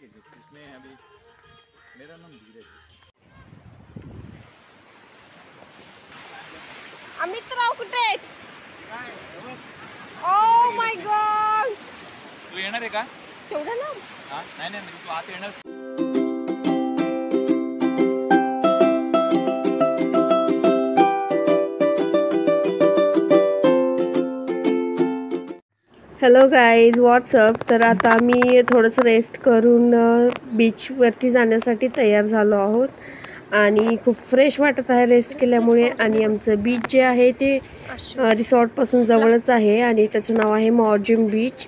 इसमें अभी मेरा नाम धीरज है। अमित राव कुठे आहेत? ओ माय गॉड, तू येणार आहे का? तेवढं ना? हा नाही नाही म्हणजे तू आत येणार? Hello guys, WhatsApp. तर आता आम्ही थोडंसं रेस्ट करून बीचवरती जाण्यासाठी तयार झालो आहोत आणि खूप फ्रेश वाटत आहे रेस्ट केल्यामुळे. आणि आमचं बीच जे आहे ते रिसॉर्टपासून जवळच आहे आणि त्याचं नाव आहे मॉर्जिम बीच.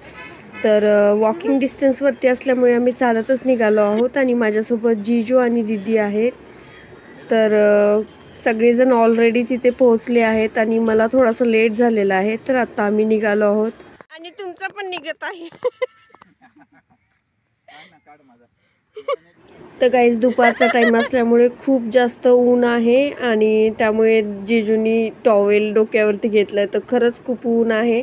तर वॉकिंग डिस्टन्सवरती असल्यामुळे आम्ही चालतच निघालो आहोत आणि माझ्यासोबत जीजू आणि दीदी आहेत. तर सगळेजण ऑलरेडी तिथे पोहोचले आहेत आणि मला थोडासा लेट झालेला आहे. तर आता आम्ही निघालो आहोत आणि तुमचं पण निघत आहे. तर गाईज दुपारचा टाइम असल्यामुळे खूप जास्त ऊन आहे आणि त्यामुळे जिजूनी टॉवेल डोक्यावरती घेतलाय. तर खरंच खूप ऊन आहे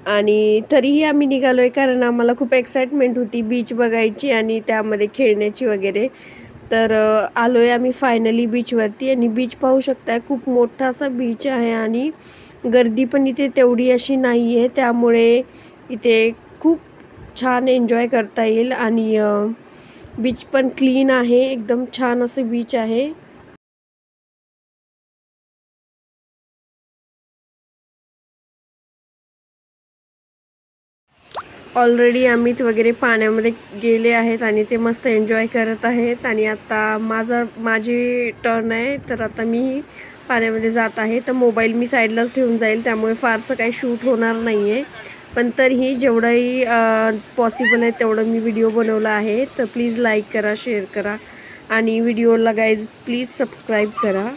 आणि तरीही आम्ही निघालोय कारण आम्हाला खूप एक्साइटमेंट होती बीच बघायची आणि त्यामध्ये खेळण्याची वगैरे. तर आलोय आम्ही फायनली बीचवरती आणि बीच पाहू शकताय, खूप मोठा असा बीच आहे आणि गर्दी पण इथे तेवढी अशी नाही आहे. त्यामुळे इथे खूप छान एन्जॉय करता येईल आणि बीच पण क्लीन आहे, एकदम छान असं बीच आहे. ऑलरेडी अमित वगैरे पाण्यामध्ये गेले आहेत आणि ते मस्त एन्जॉय करत आहेत. आणि आता माझी टर्न आहे, तर आता मी पाण्यामध्ये जात आहे. तर मोबाईल मी साईडलाच ठेवून जाईल, त्यामुळे फारसं काही शूट होणार नाही आहे. पण तरीही जेवढंही पॉसिबल आहे तेवढं मी व्हिडिओ बनवला आहे. तर प्लीज लाईक करा, शेअर करा आणि व्हिडिओला गाईज प्लीज सबस्क्राईब करा.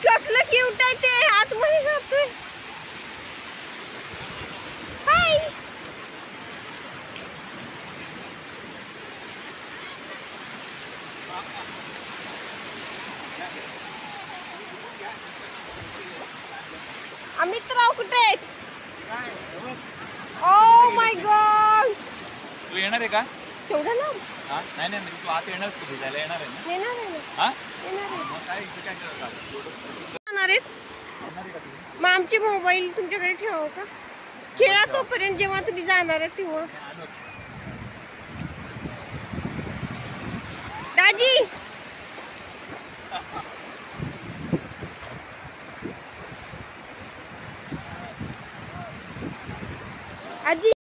कसलं क्यूट आहे ते, आतमध्ये जातोय. हाय, अमित राव कुठे आहेत? ओ माय गॉड, तू येणार आहे का? तेवढं ना? हा नाही नाही म्हणजे तू आत येणार का? भेटायला येणार आहे ना? येणार आहे ना? हा येणार आहे. मग काय इथे काय करणार? येणार आहेत. येणार आहे का तुम्ही? मग आमची मोबाईल तुमच्याकडे ठेवा का? खेळा तोपर्यंत, जेव्हा तुम्ही जाणार आहे तेव्हा. दाजी आजी